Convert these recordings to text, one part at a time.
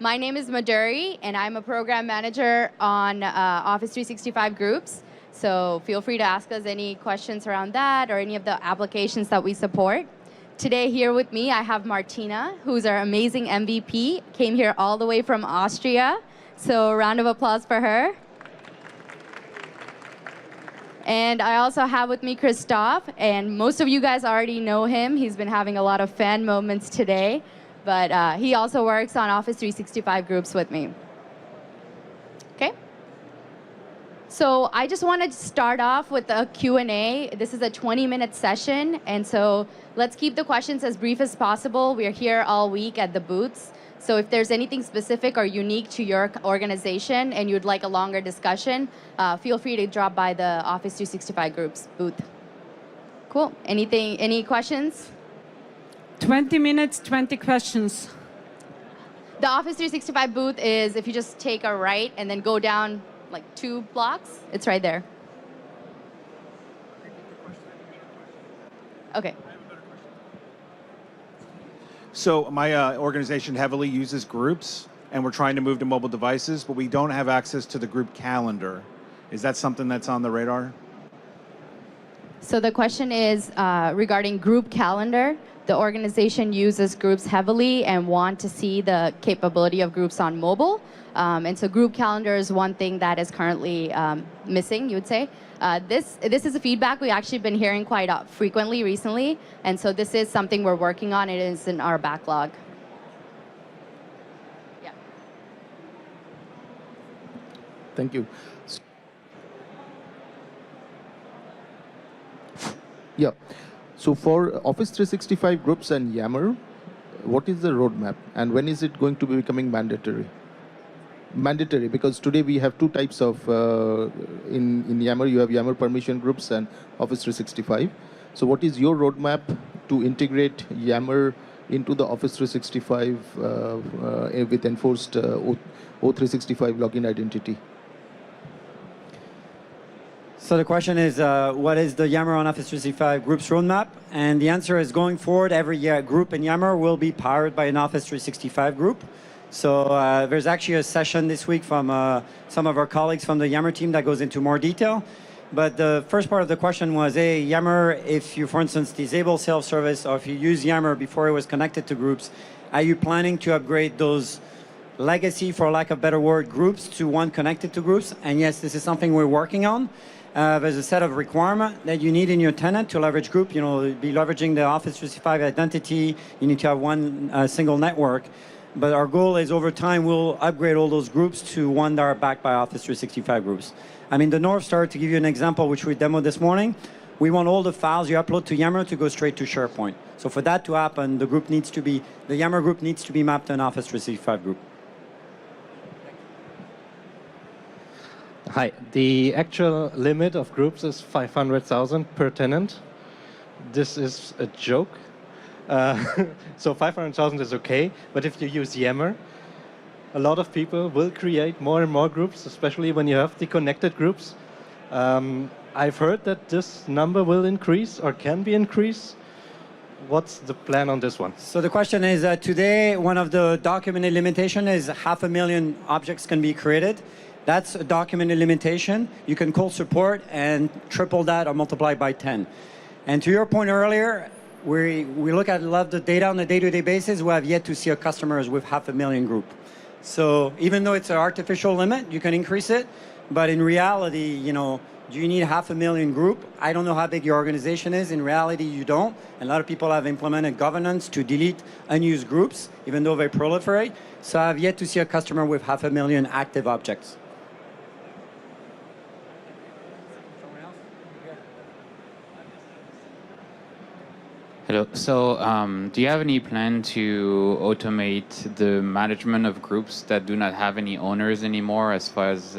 My name is Maduri, and I'm a program manager on Office 365 groups. So feel free to ask us any questions around that or any of the applications that we support. Today here with me, I have Martina, who's our amazing MVP, came here all the way from Austria. So a round of applause for her. And I also have with me Christoph, and most of you guys already know him. He's been having a lot of fan moments today, but he also works on Office 365 groups with me. Okay? So I just wanted to start off with a Q&A. This is a 20-minute session, and so let's keep the questions as brief as possible. We're here all week at the booths. So if there's anything specific or unique to your organization and you'd like a longer discussion, feel free to drop by the Office 365 groups booth. Cool. Any questions? 20 minutes, 20 questions. The Office 365 booth is, if you just take a right and then go down like 2 blocks, it's right there. Okay. So my organization heavily uses groups, and we're trying to move to mobile devices, but we don't have access to the group calendar. Is that something that's on the radar? So the question is regarding group calendar. The organization uses groups heavily and want to see the capability of groups on mobile. And so group calendar is one thing that is currently missing, you would say. This is a feedback we've actually been hearing quite frequently recently. And so this is something we're working on. It is in our backlog. Yeah. Thank you. Yeah. So for Office 365 groups and Yammer, what is the roadmap? And when is it going to be becoming mandatory? Mandatory, because today we have 2 types of, in Yammer, you have Yammer permission groups and Office 365. So what is your roadmap to integrate Yammer into the Office 365 with enforced O365 login identity? So the question is, what is the Yammer on Office 365 groups roadmap? And the answer is, going forward, every group in Yammer will be powered by an Office 365 group. So there's actually a session this week from some of our colleagues from the Yammer team that goes into more detail. But the first part of the question was, hey, Yammer, if you, for instance, disable self-service, or if you use Yammer before it was connected to groups, are you planning to upgrade those legacy, for lack of a better word, groups to one connected to groups? And yes, this is something we're working on. There's a set of requirements that you need in your tenant to leverage group. You know, be leveraging the Office 365 identity. You need to have one single network. But our goal is, over time, we'll upgrade all those groups to one that are backed by Office 365 groups. I mean, the North Star, to give you an example, which we demoed this morning, we want all the files you upload to Yammer to go straight to SharePoint. So for that to happen, the Yammer group needs to be mapped to an Office 365 group. Hi, the actual limit of groups is 500,000 per tenant. This is a joke. So 500,000 is okay, but if you use Yammer, a lot of people will create more and more groups, especially when you have the connected groups. I've heard that this number will increase or can be increased. What's the plan on this one? So the question is, today, one of the documented limitations is 500,000 objects can be created. That's a documented limitation. You can call support and triple that or multiply by 10. And to your point earlier, we look at a lot of the data on a day-to-day basis. We have yet to see a customers with 500,000 group. So even though it's an artificial limit, you can increase it. But in reality, you know, do you need 500,000 group? I don't know how big your organization is. In reality, you don't. A lot of people have implemented governance to delete unused groups, even though they proliferate. So I have yet to see a customer with 500,000 active objects. Hello. So, do you have any plan to automate the management of groups that do not have any owners anymore, as far as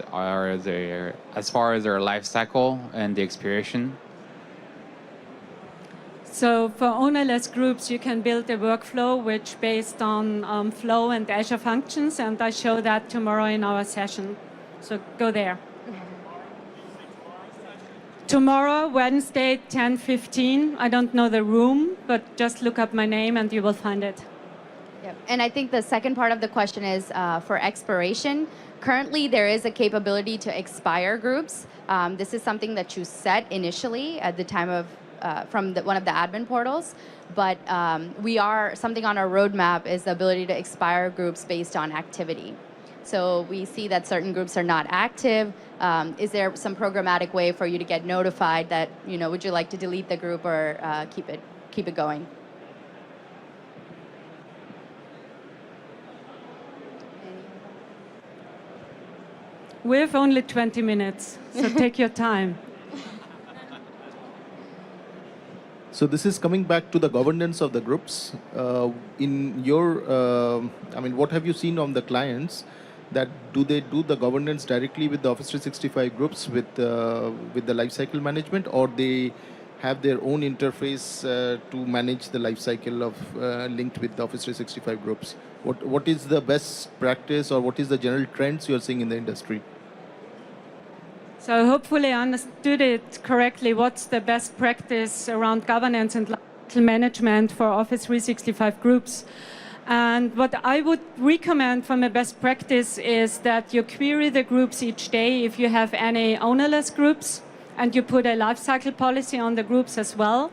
their life cycle and the expiration? So for ownerless groups, you can build a workflow which based on Flow and Azure functions, and I show that tomorrow in our session. So go there. Tomorrow, Wednesday, 10:15. I don't know the room, but just look up my name and you will find it. Yep. And I think the second part of the question is for expiration. Currently, there is a capability to expire groups. This is something that you set initially at the time of from one of the admin portals. But something on our roadmap is the ability to expire groups based on activity. So we see that certain groups are not active. Is there some programmatic way for you to get notified that, would you like to delete the group or keep it going? We have only 20 minutes, so take your time. So this is coming back to the governance of the groups. In your, what have you seen on the clients? That do they do the governance directly with the Office 365 groups with the lifecycle management, or they have their own interface to manage the lifecycle of linked with the Office 365 groups? What is the best practice, or what is the general trends you are seeing in the industry? So hopefully I understood it correctly. What's the best practice around governance and lifecycle management for Office 365 groups? And what I would recommend from a best practice is that you query the groups each day if you have any ownerless groups, and you put a lifecycle policy on the groups as well,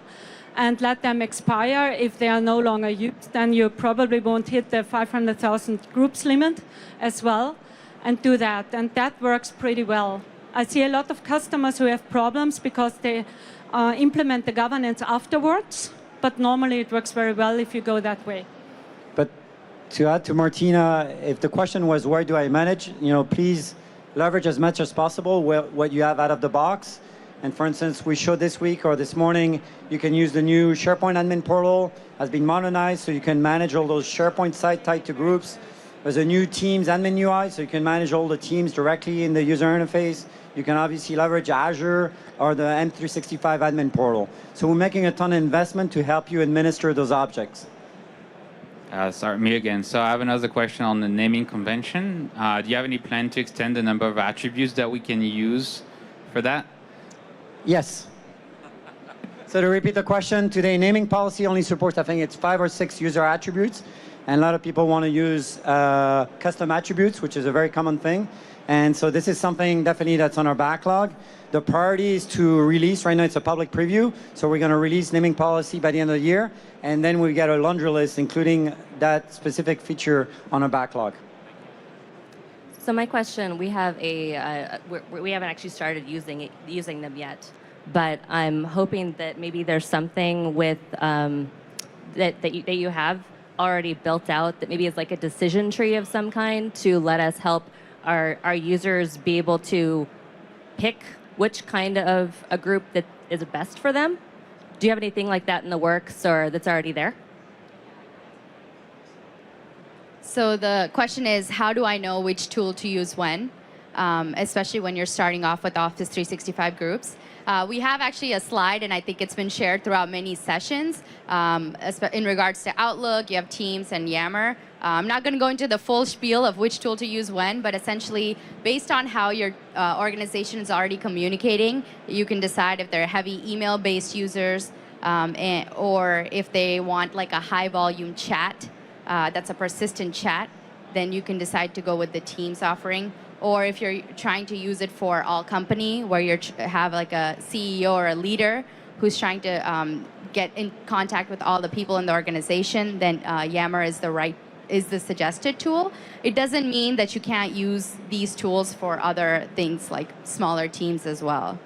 and let them expire. If they are no longer used, then you probably won't hit the 500,000 groups limit as well, and do that. And that works pretty well. I see a lot of customers who have problems because they implement the governance afterwards, but normally it works very well if you go that way. But to add to Martina, if the question was where do I manage, please leverage as much as possible what you have out of the box. And for instance, we showed this week or this morning, you can use the new SharePoint admin portal, has been modernized, so you can manage all those SharePoint sites tied to groups. There's a new Teams admin UI, so you can manage all the teams directly in the user interface. You can obviously leverage Azure or the M365 admin portal. So we're making a ton of investment to help you administer those objects. Sorry, me again. So I have another question on the naming convention. Do you have any plan to extend the number of attributes that we can use for that? Yes. So to repeat the question, today naming policy only supports, I think it's 5 or 6 user attributes. And a lot of people want to use custom attributes, which is a very common thing. And so this is something definitely that's on our backlog. The priority is to release, right now it's a public preview, so we're going to release naming policy by the end of the year, and then we get a laundry list, including that specific feature on our backlog. So my question, we have we haven't actually started using them yet, but I'm hoping that maybe there's something with that you have already built out that maybe is like a decision tree of some kind to let us help our users be able to pick which kind of a group that is best for them. Do you have anything like that in the works or that's already there? So the question is, how do I know which tool to use when, especially when you're starting off with Office 365 groups? We have actually a slide, and I think it's been shared throughout many sessions. In regards to Outlook, you have Teams and Yammer. I'm not going to go into the full spiel of which tool to use when, but essentially, based on how your organization is already communicating, you can decide if they're heavy email-based users or if they want like a high-volume chat that's a persistent chat, then you can decide to go with the Teams offering. Or if you're trying to use it for all company, where you have like a CEO or a leader who's trying to get in contact with all the people in the organization, then Yammer is the suggested tool. It doesn't mean that you can't use these tools for other things like smaller teams as well.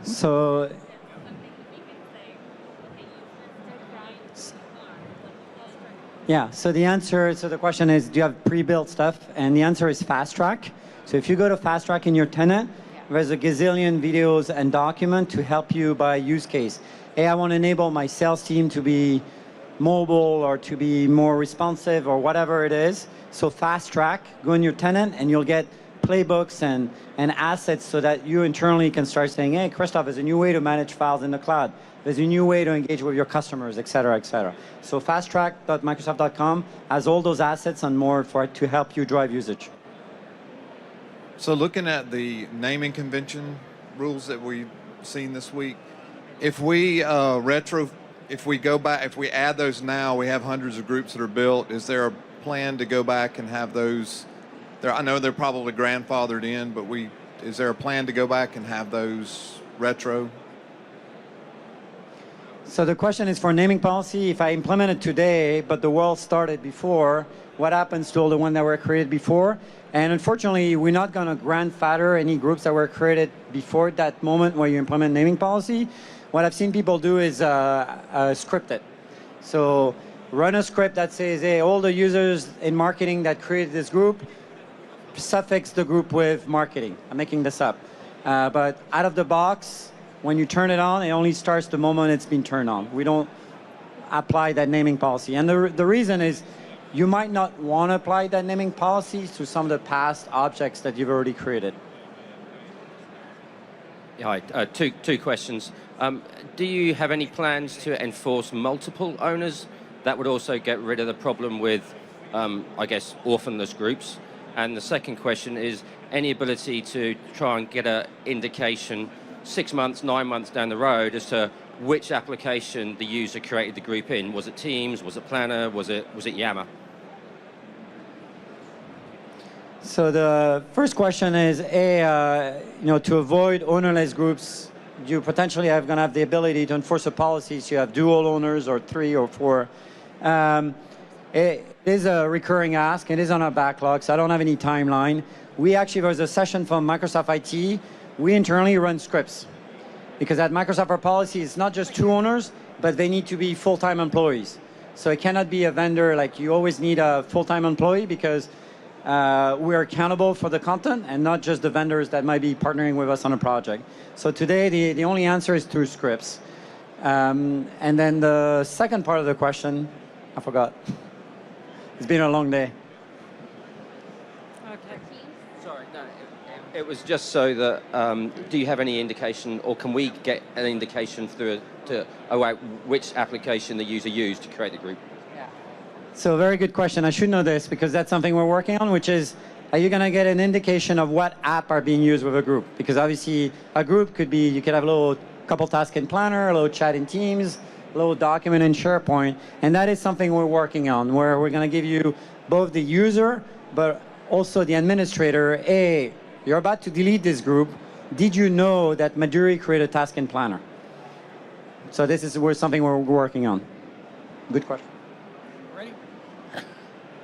So yeah, so the question is, do you have pre-built stuff? And the answer is Fast Track. So if you go to Fast Track in your tenant, there's a gazillion videos and documents to help you by use case. Hey, I want to enable my sales team to be mobile or to be more responsive or whatever it is. So Fast Track, go in your tenant and you'll get playbooks and assets so that you internally can start saying, hey, Christoph, there's a new way to manage files in the cloud. There's a new way to engage with your customers, et cetera, et cetera. So fasttrack.microsoft.com has all those assets and more to help you drive usage. So looking at the naming convention rules that we've seen this week, if we if we go back, if we add those now, we have hundreds of groups that are built. Is there a plan to go back and have those? I know they're probably grandfathered in, but is there a plan to go back and have those retro? So the question is for naming policy, if I implement it today, but the world started before, what happens to all the ones that were created before? And unfortunately, we're not going to grandfather any groups that were created before that moment where you implement naming policy. What I've seen people do is script it. So run a script that says, hey, all the users in marketing that created this group, suffix the group with marketing. I'm making this up. But out of the box, when you turn it on, it only starts the moment it's been turned on. We don't apply that naming policy. And the reason is you might not want to apply that naming policy to some of the past objects that you've already created. Hi, two questions. Do you have any plans to enforce multiple owners? That would also get rid of the problem with, I guess, orphanless groups. And the second question is any ability to try and get an indication 6 months, 9 months down the road as to which application the user created the group in. Was it Teams? Was it Planner? Was it Yammer? So the first question is, to avoid ownerless groups, you potentially are going to have the ability to enforce a policy so you have dual owners or 3 or 4. It is a recurring ask. It is on our backlog, so I don't have any timeline. We actually, there was a session from Microsoft IT. We internally run scripts because at Microsoft our policy is not just 2 owners, but they need to be full-time employees. So it cannot be a vendor, like you always need a full-time employee because we're accountable for the content and not just the vendors that might be partnering with us on a project. So today, the only answer is through scripts. And then the second part of the question, I forgot. It's been a long day. Okay. Sorry, no, it was just so that, do you have any indication, or can we get an indication which application the user used to create the group? So very good question. I should know this because that's something we're working on, which is, are you going to get an indication of what app are being used with a group? Because obviously a group could be, you could have a little couple task in Planner, a little chat in Teams, a little document in SharePoint. And that is something we're working on where we're going to give you both the user, but also the administrator, hey, you're about to delete this group. Did you know that Maduri created a task in Planner? So this is something we're working on. Good question.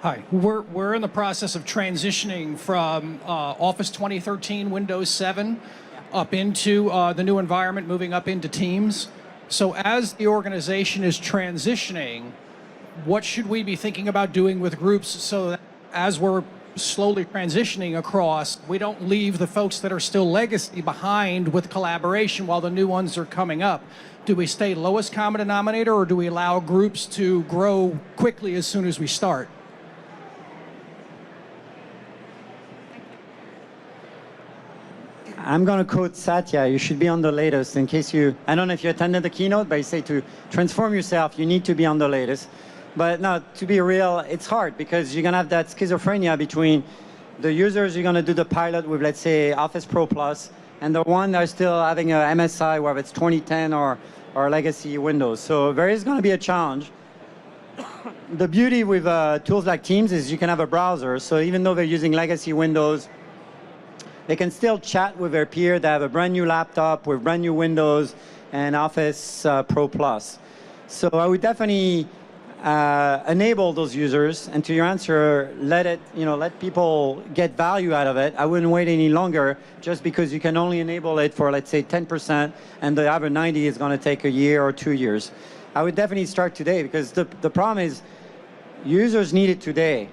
Hi, we're in the process of transitioning from Office 2013 Windows 7 up into the new environment, moving up into Teams. So as the organization is transitioning, what should we be thinking about doing with groups so that as we're slowly transitioning across, we don't leave the folks that are still legacy behind with collaboration while the new ones are coming up? Do we stay lowest common denominator or do we allow groups to grow quickly as soon as we start? I'm going to quote Satya, you should be on the latest in case I don't know if you attended the keynote, but he said to transform yourself, you need to be on the latest. But no, to be real, it's hard because you're going to have that schizophrenia between the users you're going to do the pilot with, let's say, Office Pro Plus, and the one that are still having a MSI, whether it's 2010 or legacy Windows. So there is going to be a challenge. The beauty with tools like Teams is you can have a browser. So even though they're using legacy Windows, they can still chat with their peer that have a brand new laptop with brand new Windows and Office Pro Plus. So I would definitely enable those users, and to your answer, let people get value out of it. I wouldn't wait any longer just because you can only enable it for, let's say, 10%, and the other 90 is going to take a year or 2 years. I would definitely start today because the problem is users need it today,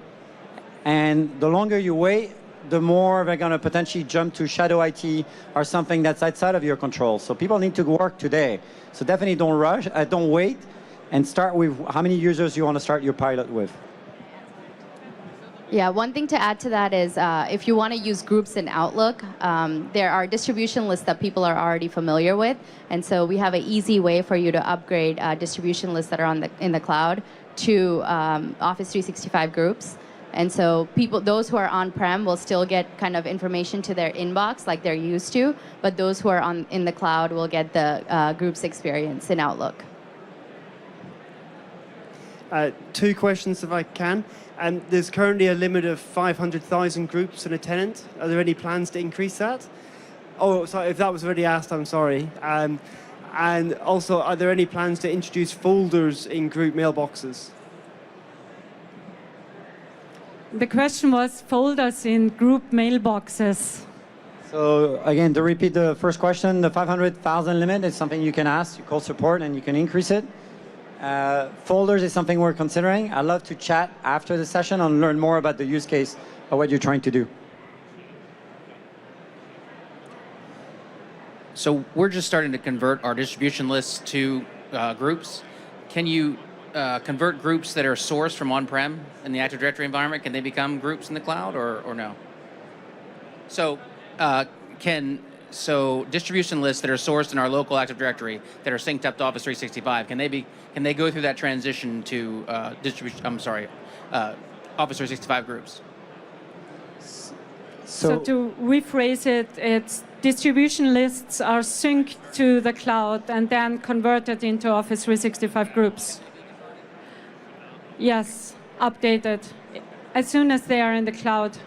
and the longer you wait, the more they're going to potentially jump to shadow IT or something that's outside of your control. So people need to work today. So definitely don't rush, don't wait, and start with how many users you want to start your pilot with. Yeah, one thing to add to that is if you want to use groups in Outlook, there are distribution lists that people are already familiar with. And so we have an easy way for you to upgrade distribution lists that are in the cloud to Office 365 groups. And so those who are on-prem will still get kind of information to their inbox like they're used to, but those who are in the cloud will get the groups experience in Outlook. Two questions, if I can. There's currently a limit of 500,000 groups in a tenant. Are there any plans to increase that? Oh, sorry, if that was already asked, I'm sorry. And also, are there any plans to introduce folders in group mailboxes? The question was folders in group mailboxes. So again, to repeat the first question, the 500,000 limit is something you can ask, you call support and you can increase it. Folders is something we're considering. I'd love to chat after the session and learn more about the use case of what you're trying to do. So we're just starting to convert our distribution lists to groups. Can you convert groups that are sourced from on-prem in the Active Directory environment? Can they become groups in the cloud or no? So distribution lists that are sourced in our local Active Directory that are synced up to Office 365, can they go through that transition to Office 365 groups? So to rephrase it, it's distribution lists are synced to the cloud and then converted into Office 365 groups. Yes, updated as soon as they are in the cloud.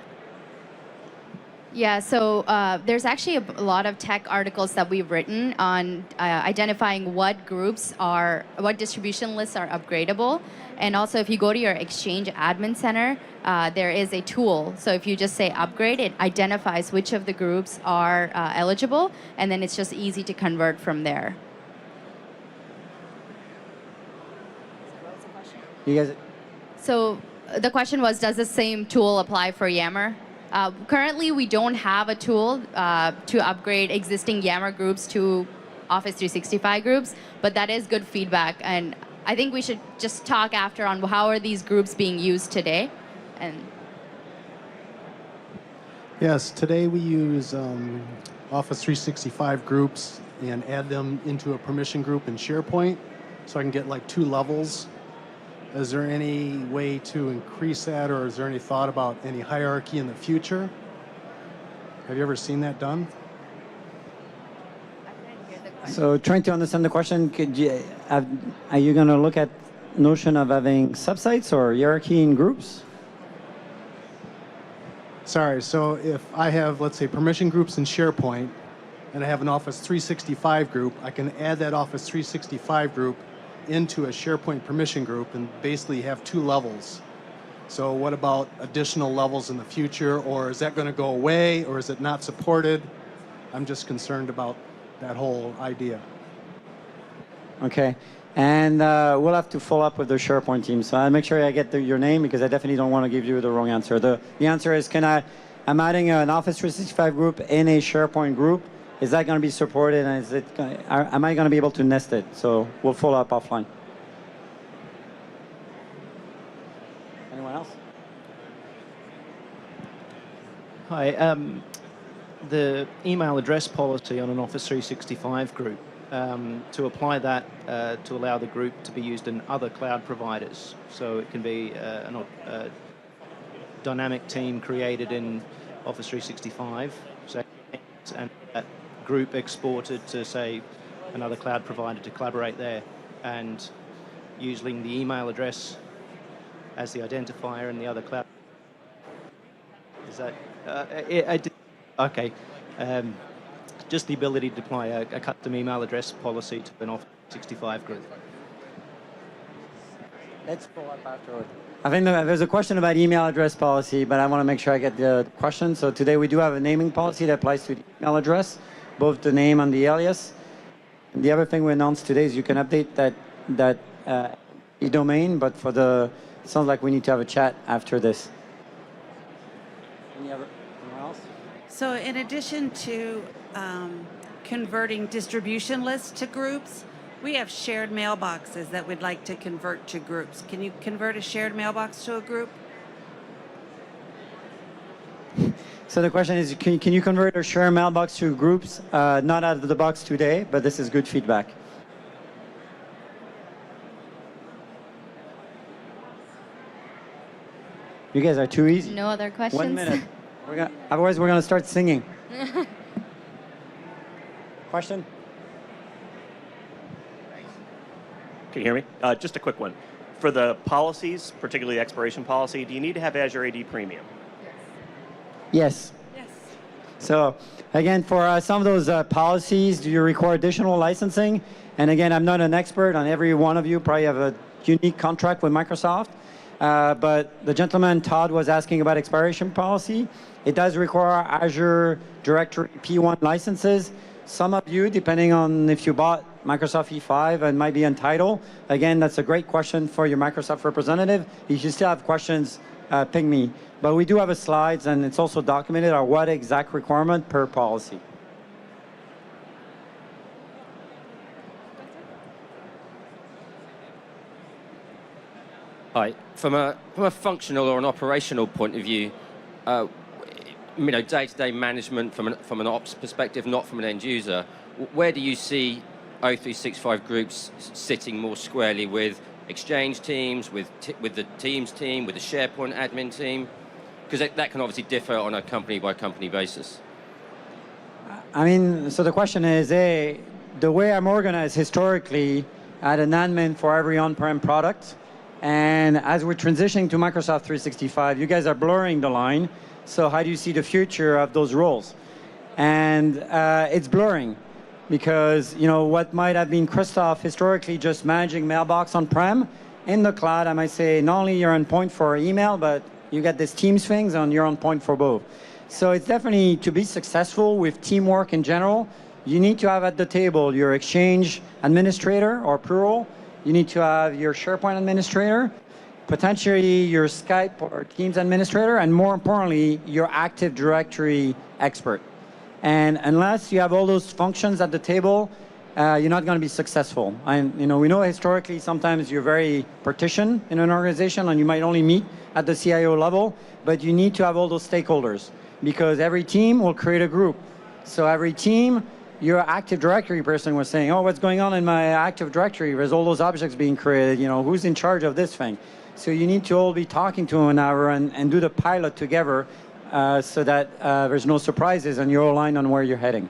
Yeah, so there's actually a lot of tech articles that we've written on identifying what distribution lists are upgradable. And also, if you go to your Exchange Admin Center, there is a tool. So if you just say upgrade, it identifies which of the groups are eligible, and then it's just easy to convert from there. You guys? So the question was, does the same tool apply for Yammer? Currently, we don't have a tool to upgrade existing Yammer groups to Office 365 groups, but that is good feedback. And I think we should just talk after on how are these groups being used today. And yes, today we use Office 365 groups and add them into a permission group in SharePoint, so I can get like 2 levels. Is there any way to increase that, or is there any thought about any hierarchy in the future? Have you ever seen that done? So trying to understand the question, are you going to look at notion of having subsites or hierarchy in groups? Sorry, so if I have, let's say, permission groups in SharePoint, and I have an Office 365 group, I can add that Office 365 group into a SharePoint permission group and basically have 2 levels. So what about additional levels in the future, or is that going to go away, or is it not supported? I'm just concerned about that whole idea. Okay, and we'll have to follow up with the SharePoint team. So I'll make sure I get your name, because I definitely don't want to give you the wrong answer. The answer is, I'm adding an Office 365 group in a SharePoint group. Is that going to be supported, and am I going to be able to nest it? So we'll follow up offline. Anyone else? Hi. The email address policy on an Office 365 group, to apply that to allow the group to be used in other cloud providers. So it can be a dynamic team created in Office 365, and that group exported to, say, another cloud provider to collaborate there, and using the email address as the identifier in the other cloud. Is that okay? Just the ability to apply a custom email address policy to an Office 365 group. Let's follow up afterward. I think there's a question about email address policy, but I want to make sure I get the question. So today we do have a naming policy that applies to the email address, both the name and the alias. And the other thing we announced today is you can update that domain, but it sounds like we need to have a chat after this. Anyone else? So in addition to converting distribution lists to groups, we have shared mailboxes that we'd like to convert to groups. Can you convert a shared mailbox to a group? So the question is, can you convert a shared mailbox to groups? Not out of the box today, but this is good feedback. You guys are too easy. No other questions? 1 minute. Otherwise, we're going to start singing. Question? Can you hear me? Just a quick one. For the policies, particularly the expiration policy, do you need to have Azure AD Premium? Yes. So again, for some of those policies, do you require additional licensing? And again, I'm not an expert on every one of you. Probably have a unique contract with Microsoft. But the gentleman, Todd, was asking about expiration policy. It does require Azure Directory P1 licenses. Some of you, depending on if you bought Microsoft E5 and might be entitled, again, that's a great question for your Microsoft representative. If you still have questions, ping me. But we do have a slides, and it's also documented on what exact requirement per policy. Hi. From a functional or an operational point of view, day-to-day management from an ops perspective, not from an end user, where do you see O365 groups sitting more squarely with Exchange teams, with the Teams team, with the SharePoint admin team? Because that can obviously differ on a company-by-company basis. I mean, so the question is, the way I'm organized historically, I had an admin for every on-prem product. And as we're transitioning to Microsoft 365, you guys are blurring the line. So how do you see the future of those roles? And it's blurring because, what might have been Christoph historically just managing mailbox on-prem, in the cloud, I might say, not only you're on point for email, but you get this Teams things and you're on point for both. So it's definitely, to be successful with teamwork in general, you need to have at the table your Exchange administrator or plural. You need to have your SharePoint administrator, potentially your Skype or Teams administrator, and more importantly, your Active Directory expert. And unless you have all those functions at the table, you're not going to be successful. And we know historically sometimes you're very partitioned in an organization and you might only meet at the CIO level, but you need to have all those stakeholders because every team will create a group. So every team, your Active Directory person was saying, oh, what's going on in my Active Directory? There's all those objects being created, who's in charge of this thing? So you need to all be talking to one another and do the pilot together so that there's no surprises and you're aligned on where you're heading.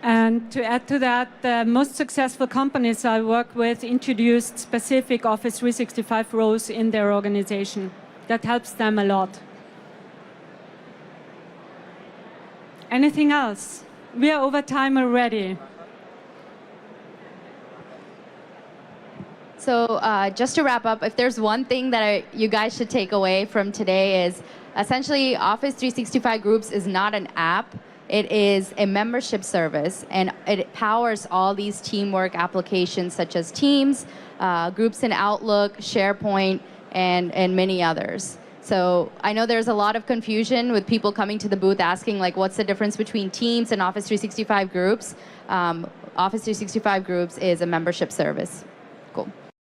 And to add to that, the most successful companies I work with introduced specific Office 365 roles in their organization. That helps them a lot. Anything else? We are over time already. So just to wrap up, if there's one thing that you guys should take away from today is essentially Office 365 Groups is not an app. It is a membership service, and it powers all these teamwork applications such as Teams, Groups in Outlook, SharePoint, and many others. So I know there's a lot of confusion with people coming to the booth asking, like, what's the difference between Teams and Office 365 Groups? Office 365 Groups is a membership service.